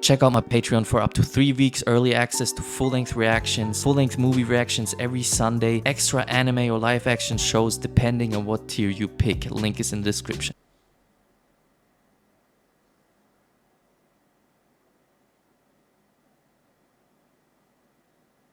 Check out my Patreon for up to 3 weeks early access to full-length reactions, full-length movie reactions every Sunday, extra anime or live action shows depending on what tier you pick. Link is in the description.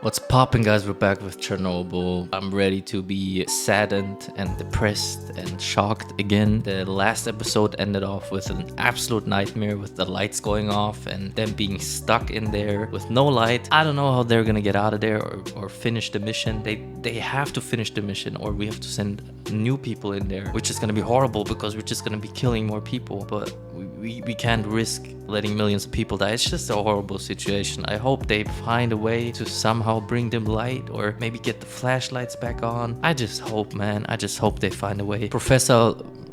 What's poppin', guys? We're back with Chernobyl. I'm ready to be saddened and depressed and shocked again. The last episode ended off with an absolute nightmare with the lights going off and them being stuck in there with no light. I don't know how they're gonna get out of there or finish the mission. They have to finish the mission, or we have to send new people in there, which is gonna be horrible because we're just gonna be killing more people. But we can't risk letting millions of people die. It's just a horrible situation. I hope they find a way to somehow bring them light, or maybe get the flashlights back on. I just hope, man. I just hope they find a way.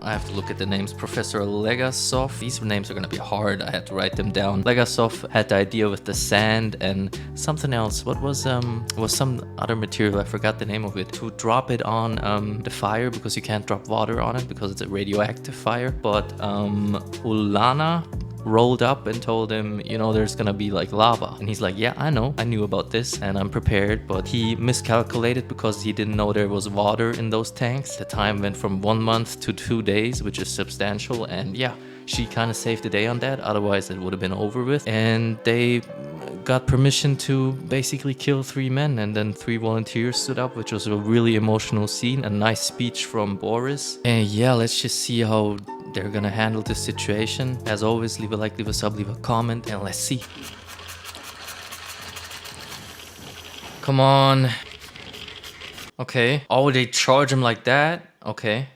I have to look at the names. Professor Legasov. These names are gonna be hard. I had to write them down. Legasov had the idea with the sand and something else. What was some other material? I forgot the name of it. To drop it on the fire, because you can't drop water on it because it's a radioactive fire. But Ulana rolled up and told him, you know, there's gonna be like lava. And he's like, yeah, I know, I knew about this and I'm prepared. But he miscalculated because he didn't know there was water in those tanks. The time went from 1 month to 2 days, which is substantial. And yeah, she kind of saved the day on that, otherwise it would have been over with. And they got permission to basically kill 3 men, and then 3 volunteers stood up, which was a really emotional scene. A nice speech from Boris. And yeah, let's just see how they're gonna handle this situation. As always, leave a like, leave a sub, leave a comment, and let's see. Come on. Okay. Oh, they charge him like that? Okay.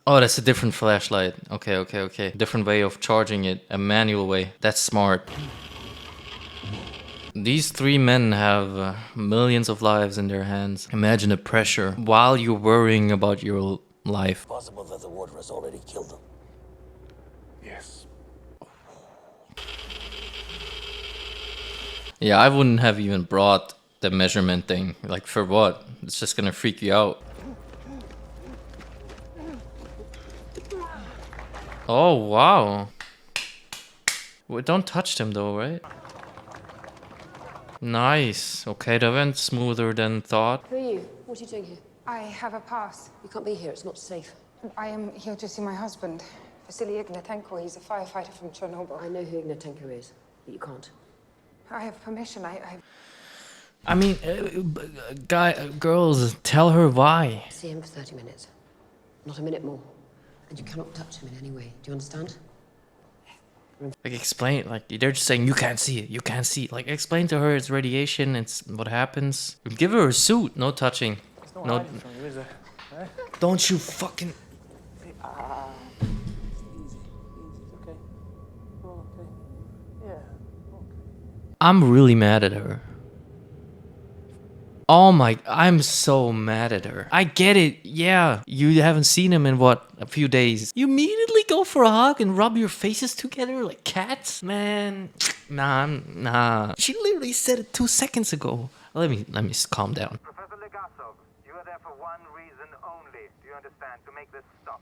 Oh, that's a different flashlight. Okay. Different way of charging it. A manual way. That's smart. These 3 men have millions of lives in their hands. Imagine the pressure while you're worrying about your life. Possible that the water has already killed them. Yes. Yeah, I wouldn't have even brought the measurement thing. Like, for what? It's just gonna freak you out. Oh, wow. Well, don't touch them though, right? Nice. Okay, that went smoother than thought. Who are you? What are you doing here? I have a pass. You can't be here, it's not safe. I am here to see my husband, Vasily Ignatenko. He's a firefighter from Chernobyl. I know who Ignatenko is, but you can't. I have permission. I mean, girls, tell her why. See him for 30 minutes. Not a minute more. And you cannot touch him in any way. Do you understand? Like, explain, like, they're just saying, you can't see it, you can't see it. Like, explain to her it's radiation, it's what happens. Give her a suit, no touching. No, Hiding from you, is there? Eh? don't you fucking... Easy. It's okay. We're all okay. Yeah. Okay. I'm really mad at her. Oh my, I'm so mad at her. I get it, yeah. You haven't seen him in what, a few days. You immediately go for a hug and rub your faces together like cats? Man, nah. She literally said it 2 seconds ago. Let me calm down. Professor Legasov, you are there for one reason only. Do you understand? To make this stop.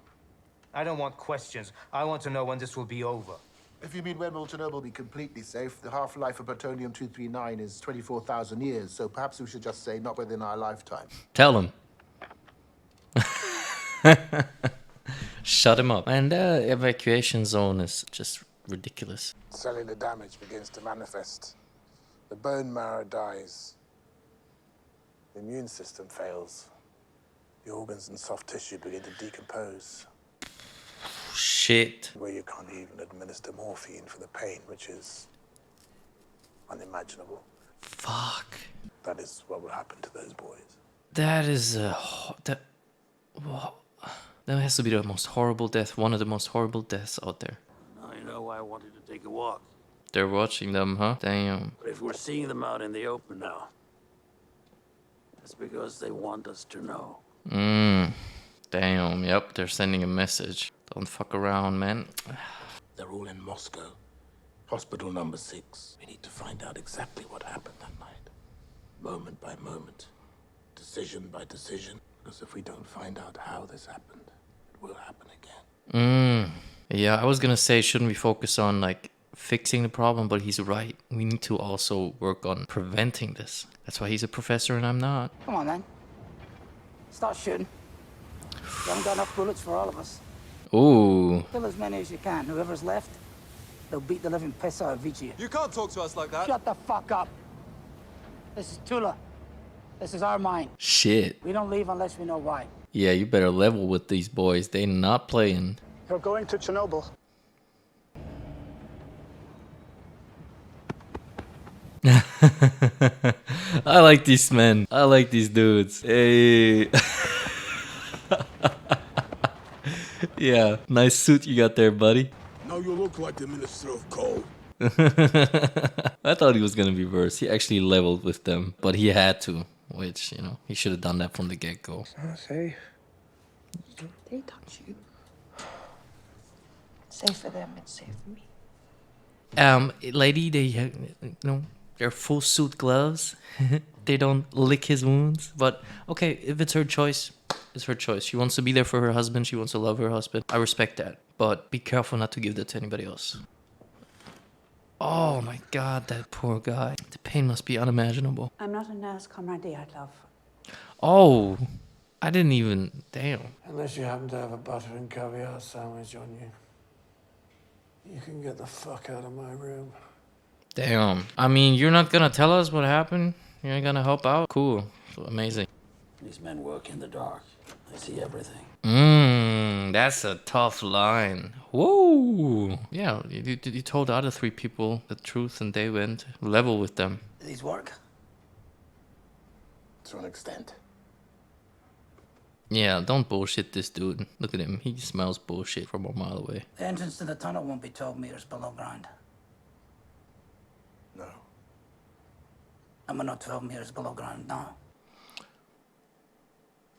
I don't want questions. I want to know when this will be over. If you mean when will Chernobyl be completely safe, the half-life of plutonium-239 is 24,000 years, so perhaps we should just say not within our lifetime. Tell him. Shut him up. And the evacuation zone is just ridiculous. Cellular damage begins to manifest. The bone marrow dies. The immune system fails. The organs and soft tissue begin to decompose. Shit. Where you can't even administer morphine for the pain, which is unimaginable. Fuck. That is what will happen to those boys. That is that has to be the most horrible death, one of the most horrible deaths out there. Now you know why I wanted to take a walk. They're watching them, huh? Damn. But if we're seeing them out in the open now, that's because they want us to know. Damn, yep, they're sending a message. Don't fuck around, man. They're all in Moscow. Hospital number 6. We need to find out exactly what happened that night. Moment by moment. Decision by decision. Because if we don't find out how this happened, it will happen again. Yeah, I was gonna say, shouldn't we focus on, like, fixing the problem, but he's right. We need to also work on preventing this. That's why he's a professor and I'm not. Come on, then. Start shooting. You haven't got enough bullets for all of us. Ooh. Kill as many as you can. Whoever's left, they'll beat the living piss out of each of you. You can't talk to us like that. Shut the fuck up. This is Tula. This is our mine. Shit. We don't leave unless we know why. Yeah, you better level with these boys. They not playing. You're going to Chernobyl. I like these men. I like these dudes. Hey. Yeah, nice suit you got there, buddy. Now you look like the Minister of Coal. I thought he was gonna be worse. He actually leveled with them, but he had to, which, you know, he should have done that from the get-go. It's not safe. They touch you. It's safe for them, it's safe for me. Lady, they have, you know, they're full suit gloves. They don't lick his wounds. But okay, if it's her choice, it's her choice. She wants to be there for her husband. She wants to love her husband. I respect that. But be careful not to give that to anybody else. Oh my God, that poor guy. The pain must be unimaginable. I'm not a nurse, Comrade Dyatlov. Oh, I didn't even... Damn. Unless you happen to have a butter and caviar sandwich on you. You can get the fuck out of my room. Damn. I mean, you're not gonna tell us what happened? You're not gonna help out? Cool. Amazing. These men work in the dark. They see everything. That's a tough line. Whoa. Yeah, you told the other 3 people the truth and they went level with them. Do these work? To an extent. Yeah, don't bullshit this dude. Look at him. He smells bullshit from a mile away. The entrance to the tunnel won't be 12 meters below ground. No. And we're not 12 meters below ground now.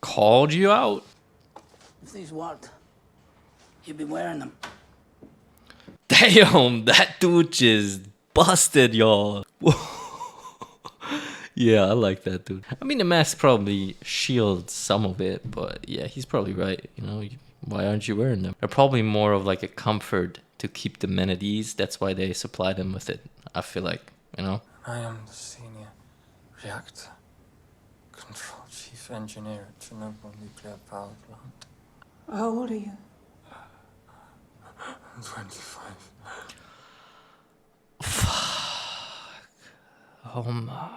Called you out. If these worked, you'd be wearing them. Damn, that dude just busted, y'all. Yeah, I like that dude. I mean, the mask probably shields some of it, but yeah, he's probably right. You know, why aren't you wearing them? They're probably more of like a comfort to keep the men at ease. That's why they supply them with it. I feel like, you know. I am the senior reactor control chief engineer at Chernobyl nuclear power plant. How old are you? I'm 25. Fuck. Oh my.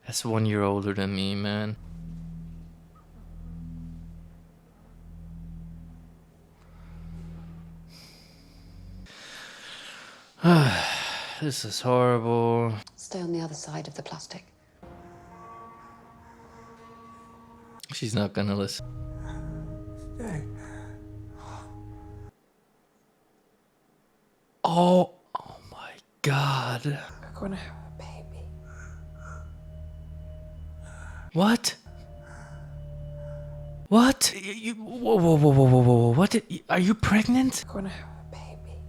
That's 1 year older than me, man. This is horrible. Stay on the other side of the plastic. She's not gonna listen. Oh my God. We're gonna have a baby. What? What? Whoa, whoa, whoa, whoa, whoa, whoa. What? Are you pregnant? We're gonna have a baby.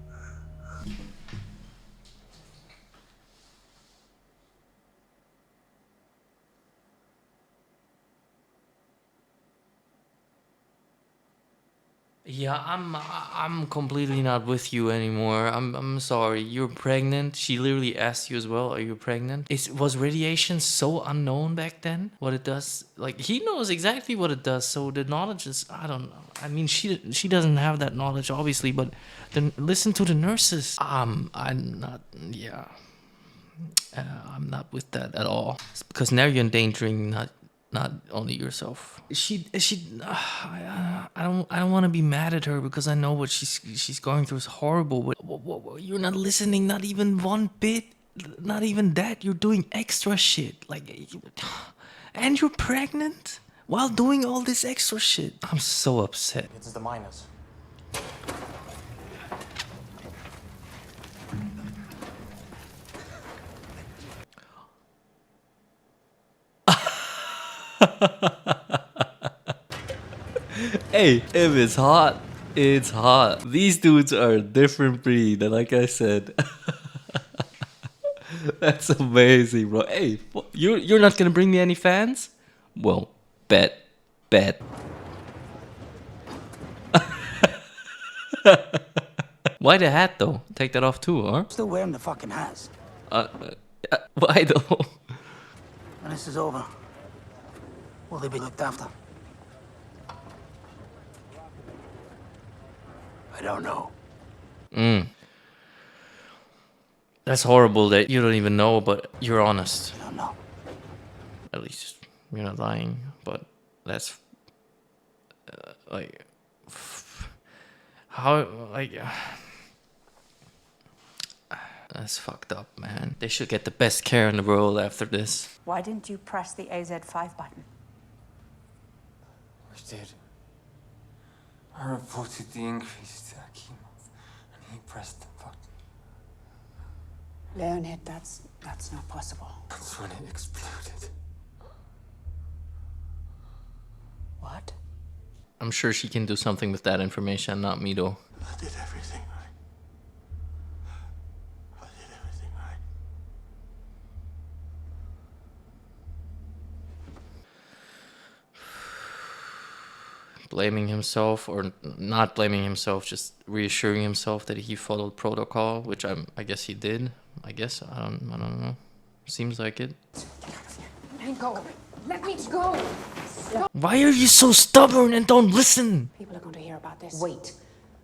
Yeah, I'm completely not with you anymore. I'm sorry. You're pregnant. She literally asked you as well, are you pregnant? Was radiation so unknown back then? What it does? Like, he knows exactly what it does, so the knowledge is, I don't know. I mean, she doesn't have that knowledge, obviously, but then listen to the nurses. I'm not, yeah. I'm not with that at all. It's because now you're endangering not only yourself. I don't want to be mad at her because I know what she's going through is horrible. But you're not listening, not even one bit, not even that. You're doing extra shit, like, and you're pregnant while doing all this extra shit. I'm so upset. It's the miners. Hey, if it's hot, it's hot. These dudes are a different breed, and like I said, that's amazing, bro. Hey, you're not gonna bring me any fans? Well, bet. Why the hat though? Take that off too, huh? Still wearing the fucking hats. Why though? When this is over, will they be looked after? I don't know. That's horrible that you don't even know, but you're honest. I don't know. At least you're not lying, but that's like how that's fucked up, man. They should get the best care in the world after this. Why didn't you press the AZ5 button? I did. I reported the increase to Akimov, and he pressed the button. Leonid, that's not possible. That's when it exploded. What? I'm sure she can do something with that information, not me though. I did everything right. I did everything right. Blaming himself or not blaming himself, just reassuring himself that he followed protocol, which I guess he did. I guess I don't know. Seems like it. Let go. Let me go. Stop. Why are you so stubborn and don't listen? People are going to hear about this. Wait.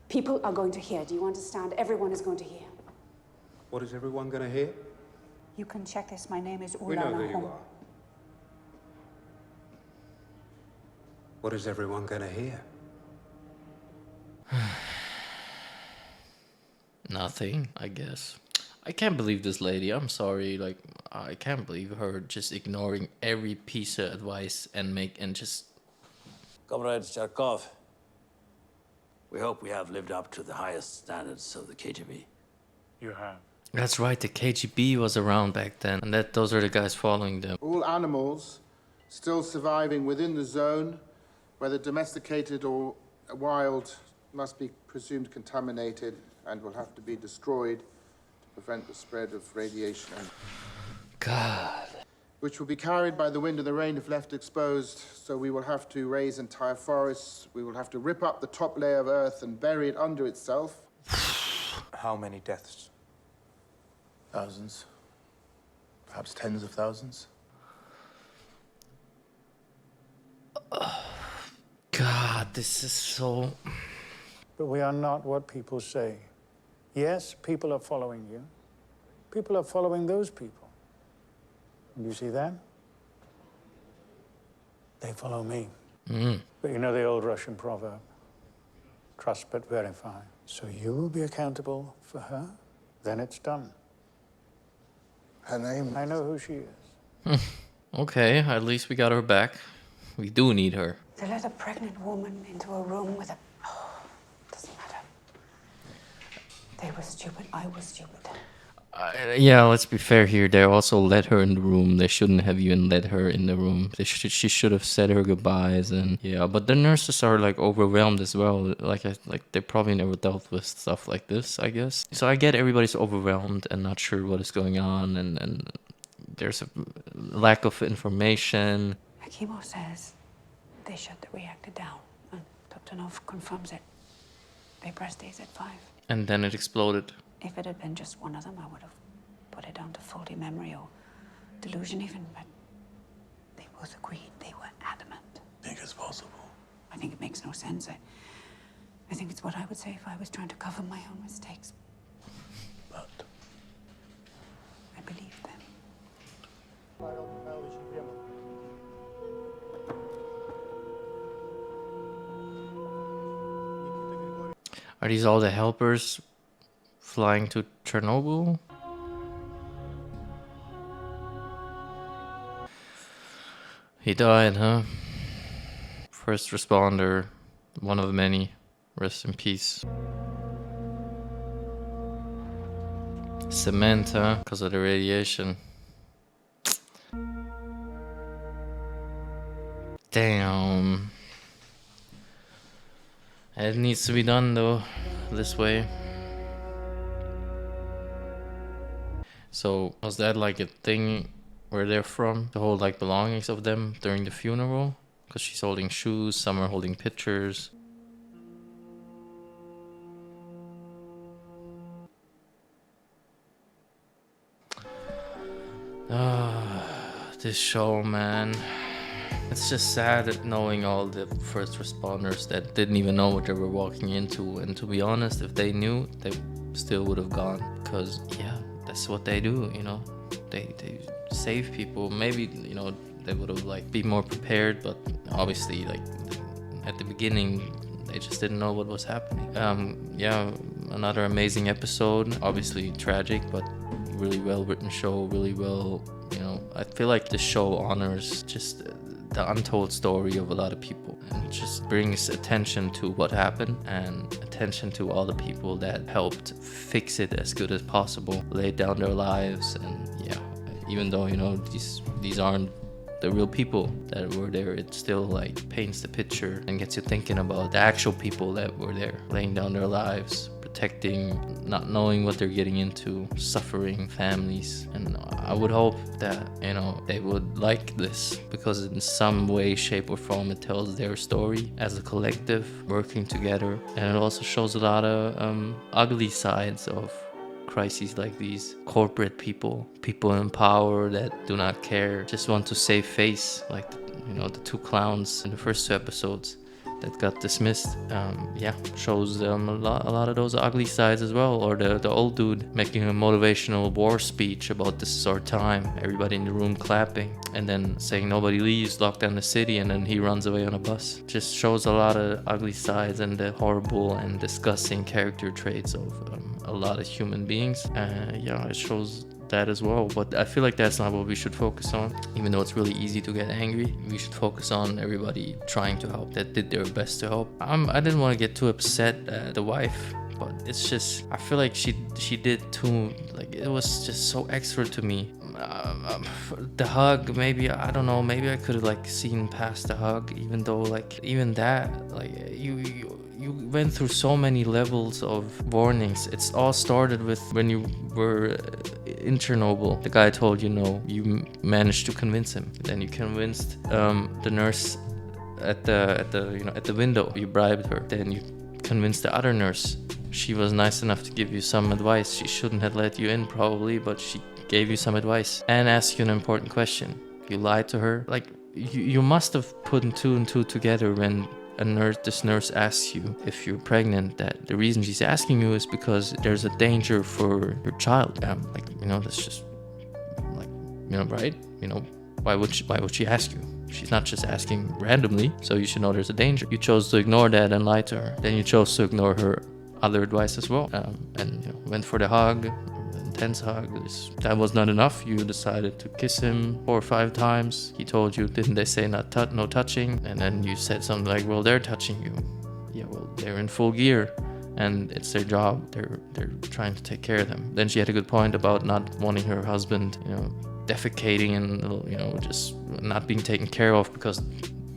People are going to hear. Do you understand? Everyone is going to hear. What is everyone going to hear? You can check this. My name is We know who Ulana you Hong. are. What is everyone going to hear? Nothing, I guess. I can't believe this lady. I'm sorry. Like, I can't believe her just ignoring every piece of advice and just. Comrade Charkov, we hope we have lived up to the highest standards of the KGB. You have. That's right. The KGB was around back then, and those are the guys following them. All animals still surviving within the zone, whether domesticated or wild, must be presumed contaminated and will have to be destroyed to prevent the spread of radiation. God. Which will be carried by the wind and the rain if left exposed. So we will have to raise entire forests. We will have to rip up the top layer of earth and bury it under itself. How many deaths? Thousands. Perhaps tens of thousands. God, this is so. But we are not what people say. Yes, people are following you. People are following those people. And you see them? They follow me. But you know the old Russian proverb, trust but verify. So you will be accountable for her, then it's done. Her name? I know who she is. Okay, at least we got her back. We do need her. To let a pregnant woman into a room with a... doesn't matter. They were stupid. I was stupid. Yeah, let's be fair here. They also let her in the room. They shouldn't have even let her in the room. She should have said her goodbyes and yeah. But the nurses are like overwhelmed as well. Like they probably never dealt with stuff like this, I guess. So I get everybody's overwhelmed and not sure what is going on, and there's a lack of information. Akimov says they shut the reactor down, and Toptonov confirms it. They pressed AZ5. And then it exploded. If it had been just one of them, I would have put it down to faulty memory or delusion even, but they both agreed. They were adamant. Big as possible. I think it makes no sense. I think it's what I would say if I was trying to cover my own mistakes. But I believe them. Are these all the helpers flying to Chernobyl? He died, huh? First responder, one of many. Rest in peace. Cement, huh? Because of the radiation. Damn. It needs to be done though, this way. So, was that like a thing where they're from? To hold like belongings of them during the funeral? Because she's holding shoes, some are holding pictures. This show, man. It's just sad knowing all the first responders that didn't even know what they were walking into. And to be honest, if they knew, they still would have gone. Because, yeah, that's what they do, you know. They save people. Maybe, you know, they would have, like, be more prepared. But obviously, like, at the beginning, they just didn't know what was happening. Yeah, another amazing episode. Obviously tragic, but really well written show. Really well, you know. I feel like the show honors just the untold story of a lot of people, and just brings attention to what happened and attention to all the people that helped fix it as good as possible, laid down their lives. And yeah, even though, you know, these aren't the real people that were there, it still like paints the picture and gets you thinking about the actual people that were there, laying down their lives, protecting, not knowing what they're getting into, suffering families. And I would hope that, you know, they would like this, because in some way, shape or form it tells their story as a collective working together. And it also shows a lot of ugly sides of crises like these. Corporate people in power that do not care, just want to save face, like, you know, the two clowns in the first 2 episodes that got dismissed. Yeah, shows a lot of those ugly sides as well. Or the old dude making a motivational war speech about this is our time, everybody in the room clapping, and then saying nobody leaves, lock down the city, and then he runs away on a bus. Just shows a lot of ugly sides and the horrible and disgusting character traits of a lot of human beings. Yeah, it shows that as well, but I feel like that's not what we should focus on. Even though it's really easy to get angry, we should focus on everybody trying to help, that did their best to help. I didn't want to get too upset at the wife, but it's just, I feel like she did too, like, it was just so extra to me. The hug, maybe, I don't know, maybe I could have like seen past the hug, even though like even that, like you went through so many levels of warnings. It's all started with when you were in Chernobyl. The guy told you no, you managed to convince him. Then you convinced the nurse at the window. You bribed her. Then you convinced the other nurse. She was nice enough to give you some advice. She shouldn't have let you in probably, but she gave you some advice and asked you an important question. You lied to her. Like, you must have put 2 and 2 together when this nurse asks you if you're pregnant, that the reason she's asking you is because there's a danger for your child. Like, you know, that's just like, you know, right? You know, why would she ask you? She's not just asking randomly, so you should know there's a danger. You chose to ignore that and lie to her. Then you chose to ignore her other advice as well, and, you know, went for the hug. Intense hug. That was not enough. You decided to kiss him 4 or 5 times. He told you, didn't they say no touching? And then you said something like, well, they're touching you. Yeah, well, they're in full gear and it's their job. They're trying to take care of them. Then she had a good point about not wanting her husband, you know, defecating and, you know, just not being taken care of because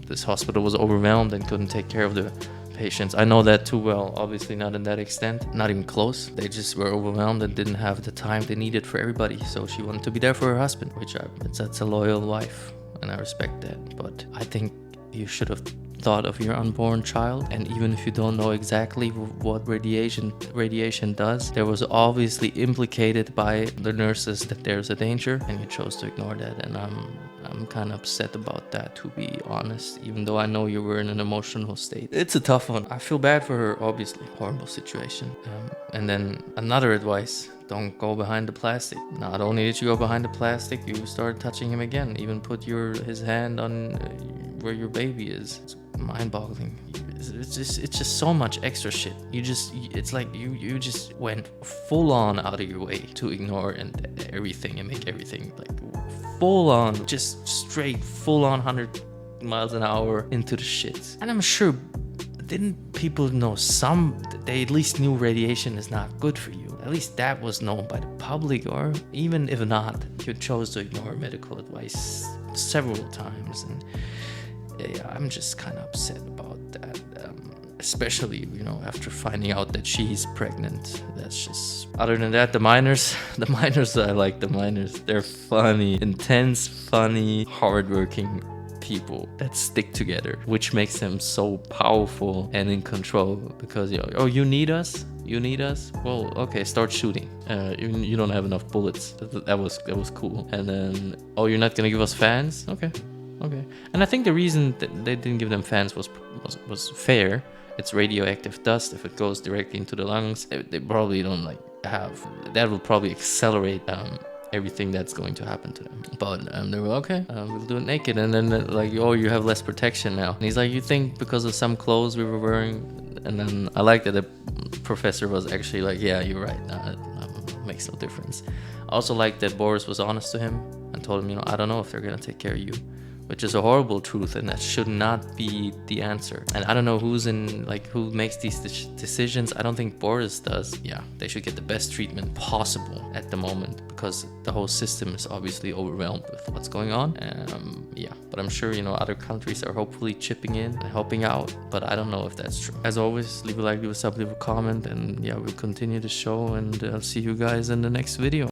this hospital was overwhelmed and couldn't take care of the patients. I know that too well, obviously not in that extent, not even close. They just were overwhelmed and didn't have the time they needed for everybody, so she wanted to be there for her husband, which that's a loyal wife, and I respect that. But I think you should have thought of your unborn child, and even if you don't know exactly what radiation does, there was obviously implicated by the nurses that there's a danger, and you chose to ignore that. And I'm kind of upset about that, to be honest, even though I know you were in an emotional state. It's a tough one. I feel bad for her, obviously. Horrible situation. And then another advice: don't go behind the plastic. Not only did you go behind the plastic, you started touching him again. Even put his hand on where your baby is. It's mind-boggling. It's just so much extra shit. It's like you just went full on out of your way to ignore everything and make everything like full on, just straight full on 100 miles an hour into the shits. And I'm sure, didn't people know they at least knew radiation is not good for you? At least that was known by the public, or even if not, you chose to ignore medical advice several times. And yeah, I'm just kind of upset about that, especially, you know, after finding out that she's pregnant. That's just, other than that, the miners, I like the miners. They're funny, intense, funny, hardworking people that stick together, which makes them so powerful and in control, because, you know, oh, you need us? You need us? Well, okay, start shooting. You don't have enough bullets. That was cool. And then, oh, you're not gonna give us fans? Okay. And I think the reason that they didn't give them fans was fair. It's radioactive dust. If it goes directly into the lungs, they probably don't like have. That will probably accelerate everything that's going to happen to them. But they were okay. We'll do it naked. And then like, oh, you have less protection now. And he's like, you think because of some clothes we were wearing? And then I like that the professor was actually like, yeah, you're right. Makes no difference. I also like that Boris was honest to him and told him, you know, I don't know if they're gonna take care of you. Which is a horrible truth, and that should not be the answer. And I don't know who makes these decisions. I don't think Boris does. Yeah, they should get the best treatment possible at the moment, because the whole system is obviously overwhelmed with what's going on. Yeah, but I'm sure, you know, other countries are hopefully chipping in and helping out, but I don't know if that's true. As always, leave a like, leave a sub, leave a comment, and yeah, we'll continue the show, and I'll see you guys in the next video.